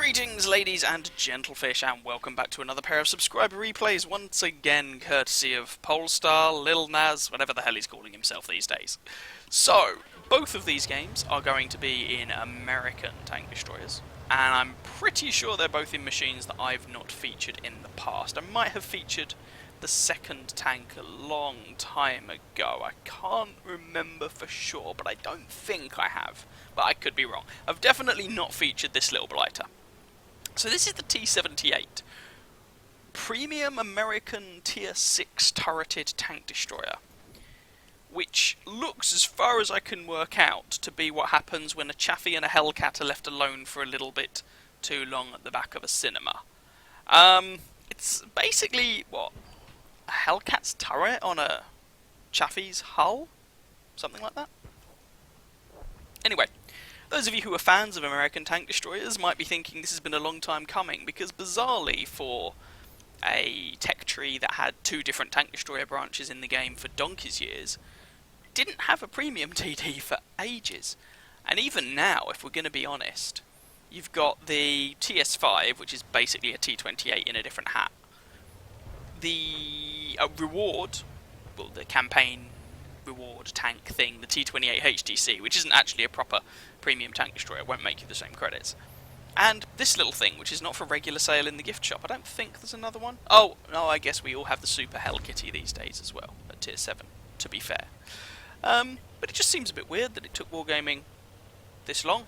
Greetings, ladies and gentlefish, and welcome back to another pair of subscriber replays, once again courtesy of Polestar, Lil Nas, whatever the hell he's calling himself these days. So, both of these games are going to be in American tank destroyers, and I'm pretty sure they're both in machines that I've not featured in the past. I might have featured the second tank a long time ago. I can't remember for sure, but I don't think I have. But I could be wrong. I've definitely not featured this little blighter. So this is the T-78, Premium American Tier 6 turreted tank destroyer, which looks, as far as I can work out, to be what happens when a Chaffee and a Hellcat are left alone for a little bit too long at the back of a cinema. It's basically, what, a Hellcat's turret on a Chaffee's hull? Something like that? Anyway, those of you who are fans of American tank destroyers might be thinking this has been a long time coming, because bizarrely for a tech tree that had two different tank destroyer branches in the game for donkey's years, didn't have a premium TD for ages. And even now, if we're going to be honest, you've got the TS5, which is basically a T28 in a different hat. The reward, well, the campaign reward tank thing, the T28 HTC, which isn't actually a proper premium tank destroyer, won't make you the same credits. And this little thing, which is not for regular sale in the gift shop. I don't think there's another one. Oh, no, I guess we all have the Super Hell Kitty these days as well, at Tier 7, to be fair. But it just seems a bit weird that it took Wargaming this long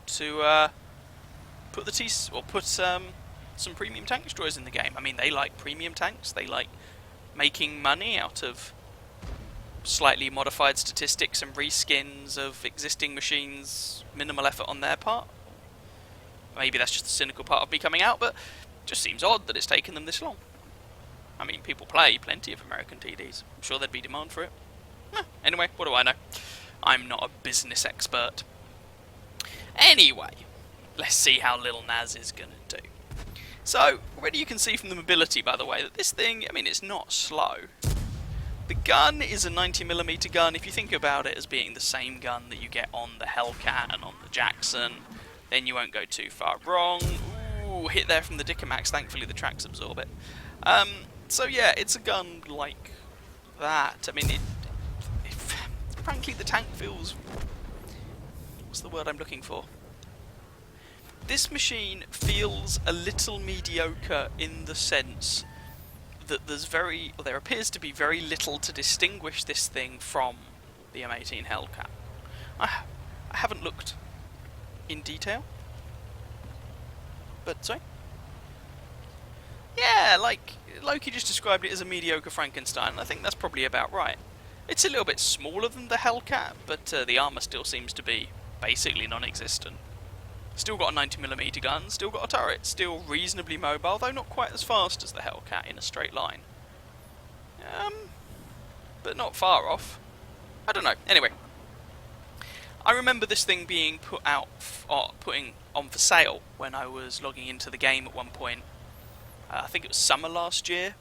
to put some premium tank destroyers in the game. I mean, they like premium tanks, they like making money out of slightly modified statistics and reskins of existing machines, minimal effort on their part. Maybe that's just the cynical part of me coming out, but it just seems odd that it's taken them this long. I mean, people play plenty of American TDs. I'm sure there'd be demand for it. Anyway, what do I know? I'm not a business expert. Anyway, let's see how Lil Nas is gonna do. So, already you can see from the mobility, by the way, that this thing, I mean, it's not slow. The gun is a 90mm gun. If you think about it as being the same gun that you get on the Hellcat and on the Jackson, then you won't go too far wrong. Ooh, hit there from the Dickomax, thankfully the tracks absorb it. So yeah, it's a gun like that. I mean, frankly, the tank feels... what's the word I'm looking for? This machine feels a little mediocre in the sense that there appears to be very little to distinguish this thing from the M18 Hellcat. I haven't looked in detail, but sorry? Yeah, like Loki just described it as a mediocre Frankenstein, and I think that's probably about right. It's a little bit smaller than the Hellcat, but the armour still seems to be basically non-existent. Still got a 90mm gun, still got a turret, still reasonably mobile, though not quite as fast as the Hellcat in a straight line. But not far off. I don't know. Anyway, I remember this thing being putting on for sale when I was logging into the game at one point. I think it was summer last year.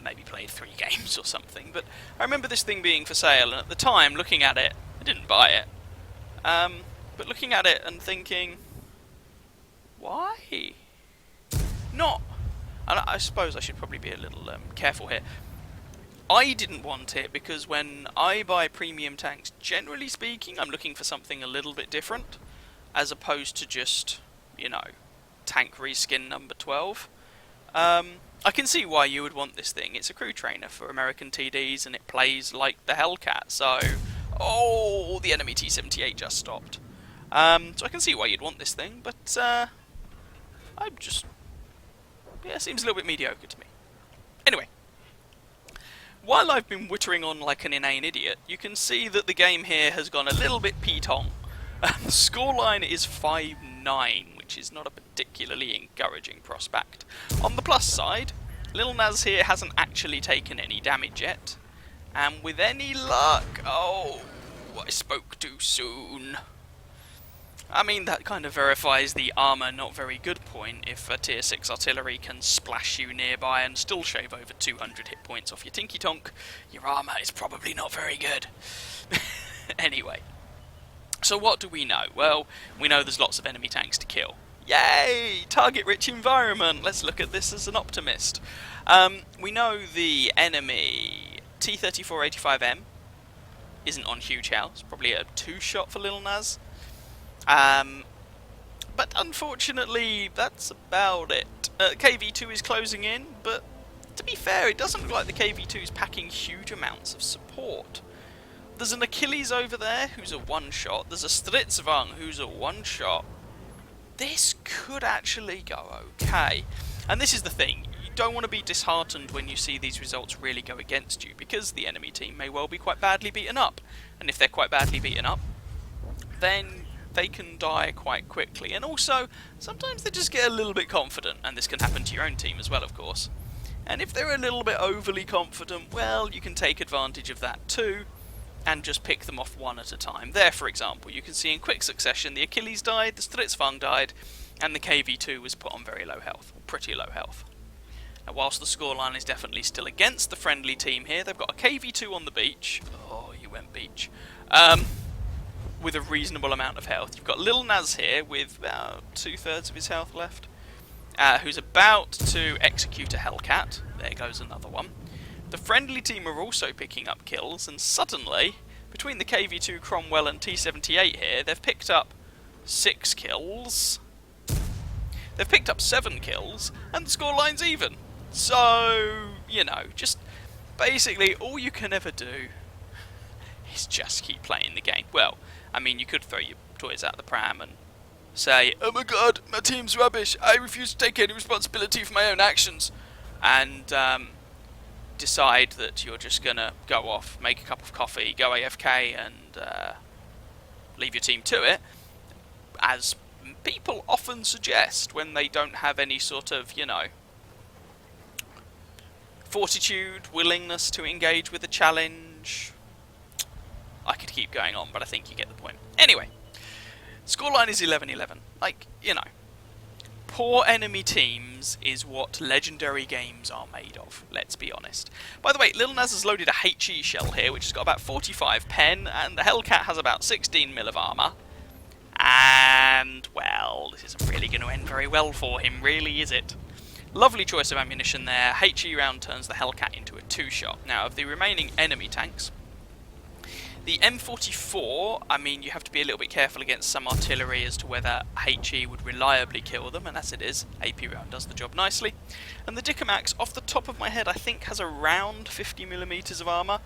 Maybe played 3 games or something, but I remember this thing being for sale, and at the time, looking at it, I didn't buy it. But looking at it and thinking, why? Not, and I suppose I should probably be a little careful here. I didn't want it because when I buy premium tanks, generally speaking, I'm looking for something a little bit different, as opposed to just, you know, tank reskin number 12. I can see why you would want this thing. It's a crew trainer for American TDs, and it plays like the Hellcat, so... oh, the enemy T-78 just stopped. So I can see why you'd want this thing, but I'm just... yeah, it seems a little bit mediocre to me. Anyway, while I've been wittering on like an inane idiot, you can see that the game here has gone a little bit Pete-ong. The scoreline is 5-9, which is not a particularly encouraging prospect. On the plus side, Lil Nas here hasn't actually taken any damage yet. And with any luck... oh, I spoke too soon. I mean, that kind of verifies the armour not very good point. If a tier 6 artillery can splash you nearby and still shave over 200 hit points off your Tinky Tonk, your armour is probably not very good. Anyway, So what do we know? Well, we know there's lots of enemy tanks to kill. Yay! Target-rich environment. Let's look at this as an optimist. We know the enemy T-3485M isn't on huge health. It's probably a 2-shot for Lil Nas. But unfortunately, that's about it. KV-2 is closing in, but to be fair, it doesn't look like the KV-2 is packing huge amounts of support. There's an Achilles over there who's a 1-shot. There's a Stridsvang who's a 1-shot. This could actually go okay. And this is the thing. You don't want to be disheartened when you see these results really go against you, because the enemy team may well be quite badly beaten up. And if they're quite badly beaten up, then they can die quite quickly. And also, sometimes they just get a little bit confident, and this can happen to your own team as well, of course. And if they're a little bit overly confident, well, you can take advantage of that too, and just pick them off one at a time. There, for example, you can see in quick succession the Achilles died, the Stridsvang died, and the KV-2 was put on very low health, or pretty low health. Now, whilst the scoreline is definitely still against the friendly team here, they've got a KV-2 on the beach. Oh, you went beach. With a reasonable amount of health. You've got Lil Nas here with about 2/3 of his health left, who's about to execute a Hellcat. There goes another one. The friendly team are also picking up kills, and suddenly, between the KV-2 Cromwell and T-78 here, they've picked up 6 kills. They've picked up 7 kills, and the scoreline's even. So, you know, just basically all you can ever do is just keep playing the game. Well, I mean, you could throw your toys out the pram and say, "Oh my god, my team's rubbish, I refuse to take any responsibility for my own actions," and decide that you're just gonna go off, make a cup of coffee, go AFK, and leave your team to it, as people often suggest when they don't have any sort of, you know, fortitude, willingness to engage with a challenge. I could keep going on, but I think you get the point. Anyway, scoreline is 11-11. Like, you know, poor enemy teams is what legendary games are made of, let's be honest. By the way, Lil Nas has loaded a HE shell here, which has got about 45 pen, and the Hellcat has about 16 mil of armour. And, well, this isn't really going to end very well for him, really, is it? Lovely choice of ammunition there. HE round turns the Hellcat into a 2-shot. Now, of the remaining enemy tanks, the M44, I mean, you have to be a little bit careful against some artillery as to whether HE would reliably kill them, and as it is, AP round does the job nicely. And the Dicamax, off the top of my head, I think has around 50mm of armour,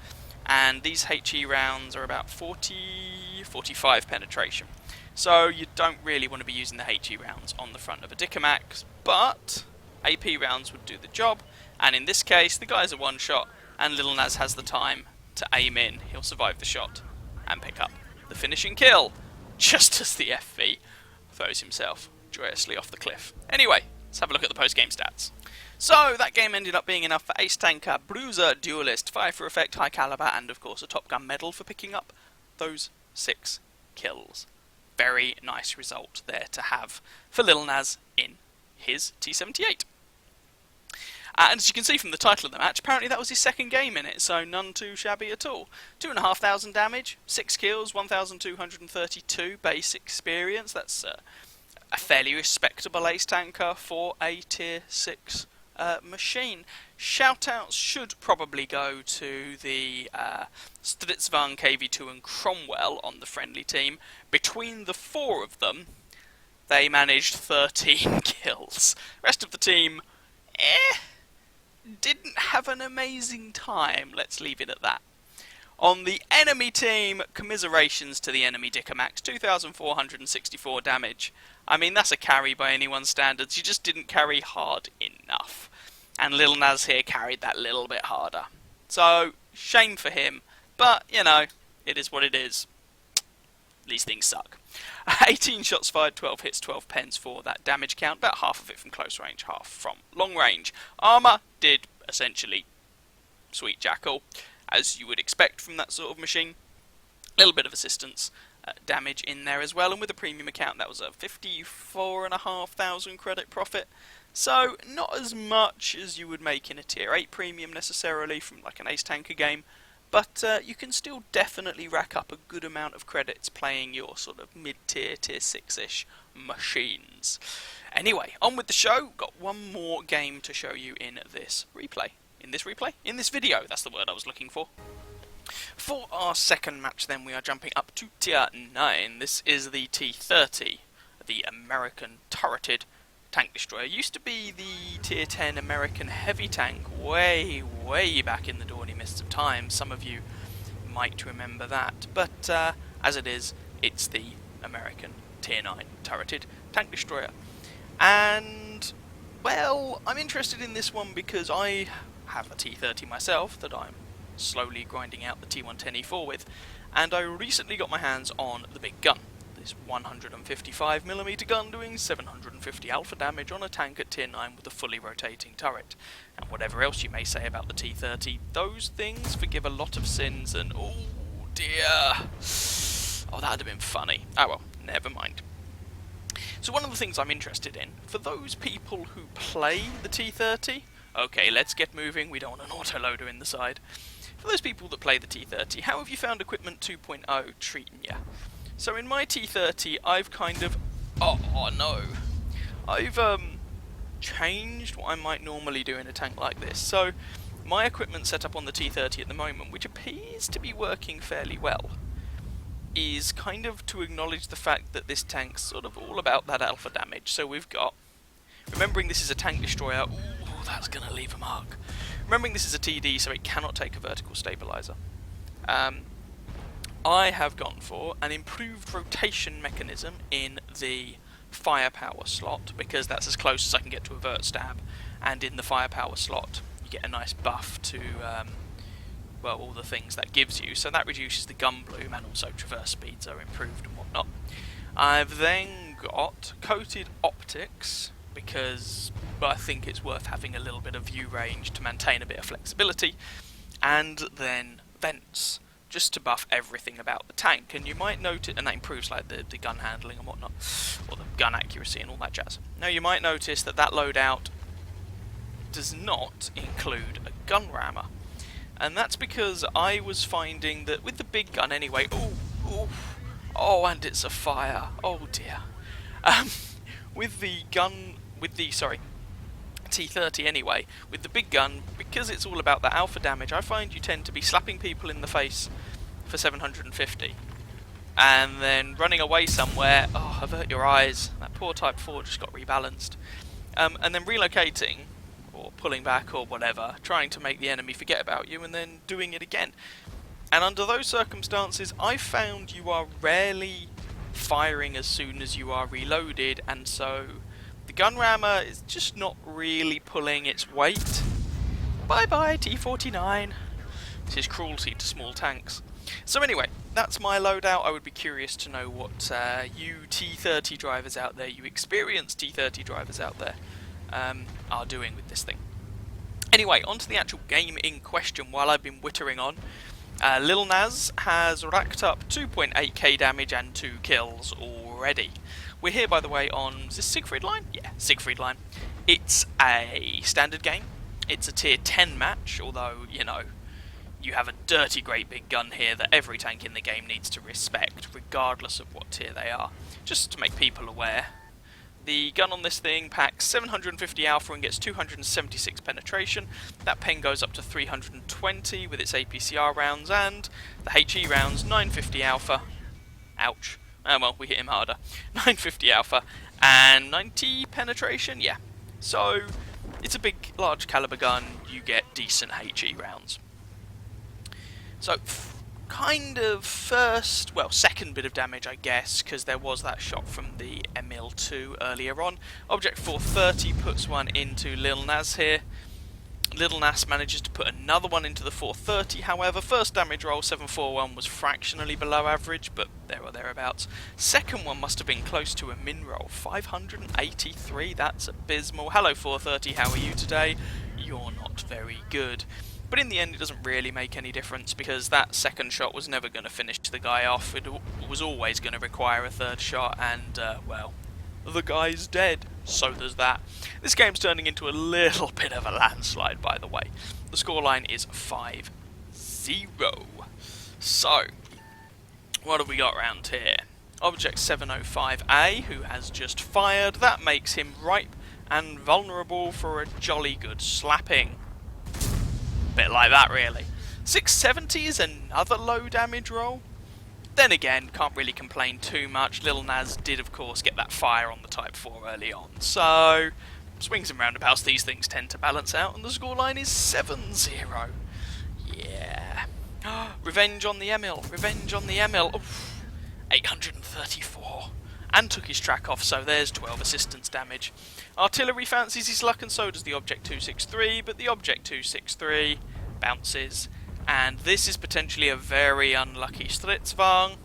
and these HE rounds are about 45 penetration. So you don't really want to be using the HE rounds on the front of a Dicamax, but AP rounds would do the job, and in this case, the guy's a 1-shot, and Lil Nas has the time to aim in. He'll survive the shot and pick up the finishing kill, just as the FV throws himself joyously off the cliff. Anyway, let's have a look at the post-game stats. So, that game ended up being enough for Ace Tanker, Bruiser, Duelist, Fire for Effect, High Caliber, and of course a Top Gun medal for picking up those 6 kills. Very nice result there to have for Lil Nas in his T-78. And as you can see from the title of the match, apparently that was his second game in it, so none too shabby at all. 2,500 damage, 6 kills, 1,232 base experience. That's a fairly respectable ace tanker for a tier 6 machine. Shoutouts should probably go to the Stridsvang, KV-2 and Cromwell on the friendly team. Between the 4 of them, they managed 13 kills. Rest of the team, didn't have an amazing time, let's leave it at that. On the enemy team, commiserations to the enemy Dicamax, 2,464 damage. I mean, that's a carry by anyone's standards, you just didn't carry hard enough. And Lil Nas here carried that little bit harder. So, shame for him, but, you know, it is what it is. These things suck. 18 shots fired, 12 hits, 12 pens for that damage count. About half of it from close range, half from long range. Armour did essentially sweet jackal, as you would expect from that sort of machine. A little bit of assistance damage in there as well. And with a premium account, that was a 54,500 credit profit. So, not as much as you would make in a tier 8 premium necessarily from like an Ace Tanker game. but you can still definitely rack up a good amount of credits playing your sort of mid-tier, tier 6-ish machines. Anyway, on with the show. Got one more game to show you in this replay. In this video, that's the word I was looking for. For our second match then, we are jumping up to tier 9. This is the T-30, the American turreted tank destroyer. Used to be the tier 10 American heavy tank way back in the dawny mists of time. Some of you might remember that, but as it is, it's the American tier 9 turreted tank destroyer. And, well, I'm interested in this one because I have a T-30 myself that I'm slowly grinding out the T110E4 with, and I recently got my hands on the big gun. This 155mm gun doing 750 alpha damage on a tank at tier 9 with a fully rotating turret. And whatever else you may say about the T-30, those things forgive a lot of sins, and oh dear, oh that'd have been funny. Oh well, never mind. So one of the things I'm interested in, for those people who play the T-30, okay, let's get moving, we don't want an autoloader in the side. For those people that play the T-30, how have you found Equipment 2.0 treating you? So in my T-30, I've kind of... Oh no. I've changed what I might normally do in a tank like this. So my equipment set up on the T-30 at the moment, which appears to be working fairly well, is kind of to acknowledge the fact that this tank's sort of all about that alpha damage. So we've got... Remembering this is a tank destroyer... Ooh, that's going to leave a mark. Remembering this is a TD, so it cannot take a vertical stabilizer. I have gone for an improved rotation mechanism in the firepower slot, because that's as close as I can get to a vert stab, and in the firepower slot you get a nice buff to, well, all the things that gives you, so that reduces the gun bloom, and also traverse speeds are improved and whatnot. I've then got coated optics, because I think it's worth having a little bit of view range to maintain a bit of flexibility, and then vents, just to buff everything about the tank. And you might notice, and that improves like the gun handling and whatnot, or the gun accuracy and all that jazz. Now you might notice that that loadout does not include a gun rammer, and that's because I was finding that with the big gun anyway, oh, and it's a fire, oh dear. With the T-30 anyway, with the big gun, because it's all about that alpha damage, I find you tend to be slapping people in the face for 750 and then running away somewhere, oh, avert your eyes, that poor Type 4 just got rebalanced, and then relocating or pulling back or whatever, trying to make the enemy forget about you and then doing it again. And under those circumstances, I found you are rarely firing as soon as you are reloaded, and so the gun rammer is just not really pulling its weight. Bye bye T-49. This is cruelty to small tanks. So anyway, that's my loadout. I would be curious to know what you T-30 drivers out there, you experienced T-30 drivers out there, are doing with this thing. Anyway, on to the actual game in question. While I've been whittering on, Lil Nas has racked up 2.8k damage and 2 kills already. We're here, by the way, on... Is this Siegfried Line? Yeah, Siegfried Line. It's a standard game. It's a tier 10 match, although, you know, you have a dirty great big gun here that every tank in the game needs to respect, regardless of what tier they are. Just to make people aware. The gun on this thing packs 750 alpha and gets 276 penetration. That pen goes up to 320 with its APCR rounds, and the HE rounds 950 alpha. Ouch. Oh well, we hit him harder. 950 alpha and 90 penetration, yeah. So, it's a big, large caliber gun, you get decent HE rounds. So, kind of second bit of damage, I guess, because there was that shot from the ML2 earlier on. Object 430 puts one into Lil Nas here. Lil Nas manages to put another one into the 430, however, first damage roll 741 was fractionally below average, but there or thereabouts. Second one must have been close to a min roll, 583, that's abysmal. Hello 430, how are you today? You're not very good. But in the end it doesn't really make any difference, because that second shot was never going to finish the guy off. It was always going to require a third shot, and, well, the guy's dead. So there's that. This game's turning into a little bit of a landslide, by the way. The scoreline is 5-0. 0. So, what have we got round here? Object 705A, who has just fired. That makes him ripe and vulnerable for a jolly good slapping. Bit like that, really. 670 is another low damage roll. Then again, can't really complain too much. Lil Nas did, of course, get that fire on the Type 4 early on. So, swings and roundabouts, these things tend to balance out, and the scoreline is 7-0. Yeah. Revenge on the Emil. Revenge on the Emil. Oof. 834. And took his track off, so there's 12 assistance damage. Artillery fancies his luck, and so does the Object 263, but the Object 263 bounces. And this is potentially a very unlucky Stridsvang.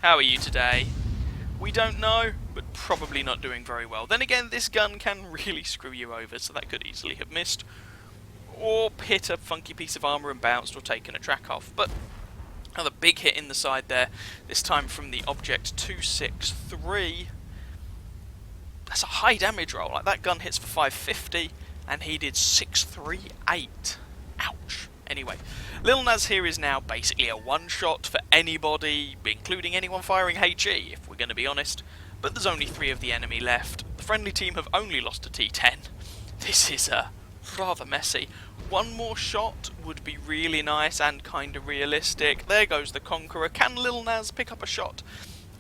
How are you today? We don't know, but probably not doing very well. Then again, this gun can really screw you over, so that could easily have missed. Or hit a funky piece of armour and bounced, or taken a track off. But another big hit in the side there, this time from the Object 263. That's a high damage roll. Like, that gun hits for 550, and he did 638. Ouch. Anyway, Lil Nas here is now basically a one-shot for anybody, including anyone firing HE, if we're going to be honest. But there's only 3 of the enemy left. The friendly team have only lost a T10. This is rather messy. One more shot would be really nice and kind of realistic. There goes the Conqueror. Can Lil Nas pick up a shot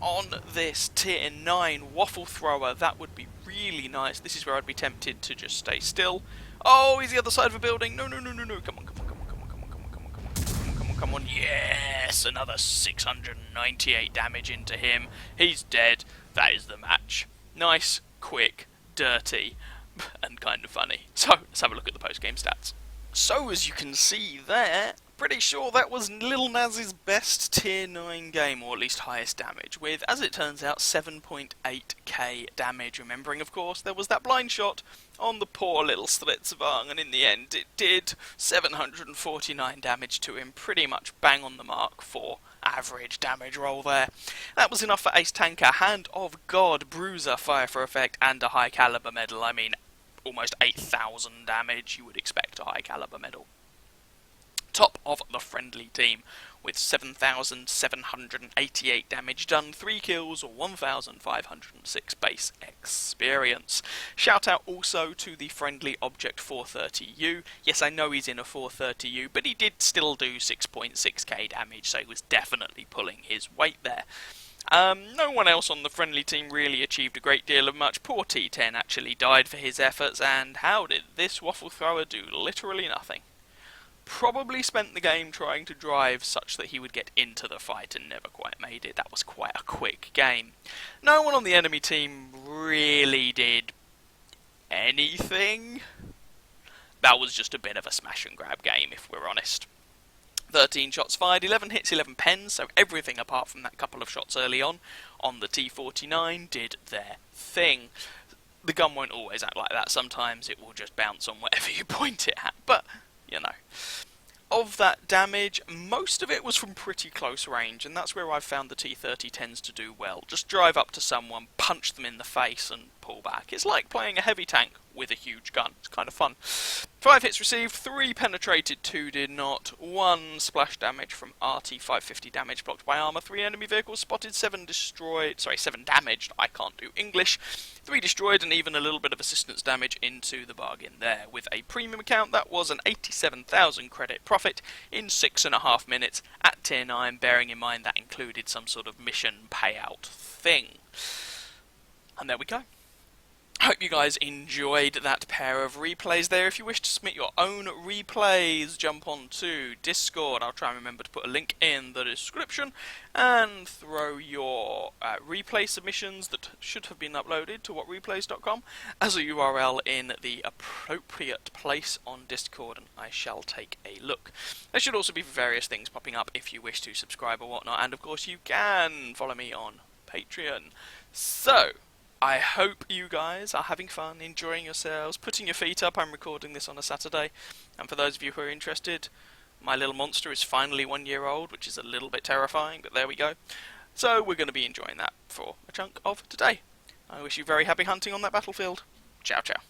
on this tier 9 waffle thrower? That would be really nice. This is where I'd be tempted to just stay still. Oh, he's the other side of a building. No, no, no, no, no. Come on, come on, come on, come on, come on, come on, come on, come on, come on, come on, come on. Yes, another 698 damage into him. He's dead. That is the match. Nice, quick, dirty, and kind of funny. So, let's have a look at the post-game stats. So, as you can see there, pretty sure that was Lil Nas's best tier 9 game, or at least highest damage, with, as it turns out, 7.8k damage. Remembering, of course, there was that blind shot on the poor little Stridsvang, and in the end it did 749 damage to him, pretty much bang on the mark for average damage roll there. That was enough for Ace Tanker, Hand of God, Bruiser, Fire for Effect, and a high caliber medal. I mean, almost 8,000 damage, you would expect a high caliber medal. Top of the friendly team with 7,788 damage done, 3 kills or 1,506 base experience. Shout out also to the friendly Object 430U. Yes, I know he's in a 430U, but he did still do 6.6k damage, so he was definitely pulling his weight there. No one else on the friendly team really achieved a great deal of much. Poor T10 actually died for his efforts, and how did this waffle thrower do? Literally nothing. Probably spent the game trying to drive such that he would get into the fight and never quite made it. That was quite a quick game. No one on the enemy team really did anything. That was just a bit of a smash and grab game, if we're honest. 13 shots fired, 11 hits, 11 pens, so everything apart from that couple of shots early on the T49 did their thing. The gun won't always act like that. Sometimes it will just bounce on whatever you point it at, but, you know. Of that damage, most of it was from pretty close range, and that's where I've found the T30 tends to do well. Just drive up to someone, punch them in the face, and pull back. It's like playing a heavy tank with a huge gun. It's kind of fun. 5 hits received, 3 penetrated, 2 did not. 1 splash damage from Arty, 550 damage blocked by armor, 3 enemy vehicles spotted, 7 destroyed, 7 damaged, I can't do English, 3 destroyed, and even a little bit of assistance damage into the bargain there. With a premium account, that was an 87,000 credit profit in 6.5 minutes at tier 9, bearing in mind that included some sort of mission payout thing. And there we go. Hope you guys enjoyed that pair of replays there. If you wish to submit your own replays, jump on to Discord. I'll try and remember to put a link in the description, and throw your replay submissions that should have been uploaded to whatreplays.com as a URL in the appropriate place on Discord, and I shall take a look. There should also be various things popping up if you wish to subscribe or whatnot, and of course you can follow me on Patreon. So, I hope you guys are having fun, enjoying yourselves, putting your feet up. I'm recording this on a Saturday, and for those of you who are interested, my little monster is finally 1 year old, which is a little bit terrifying, but there we go. So we're going to be enjoying that for a chunk of today. I wish you very happy hunting on that battlefield. Ciao, ciao.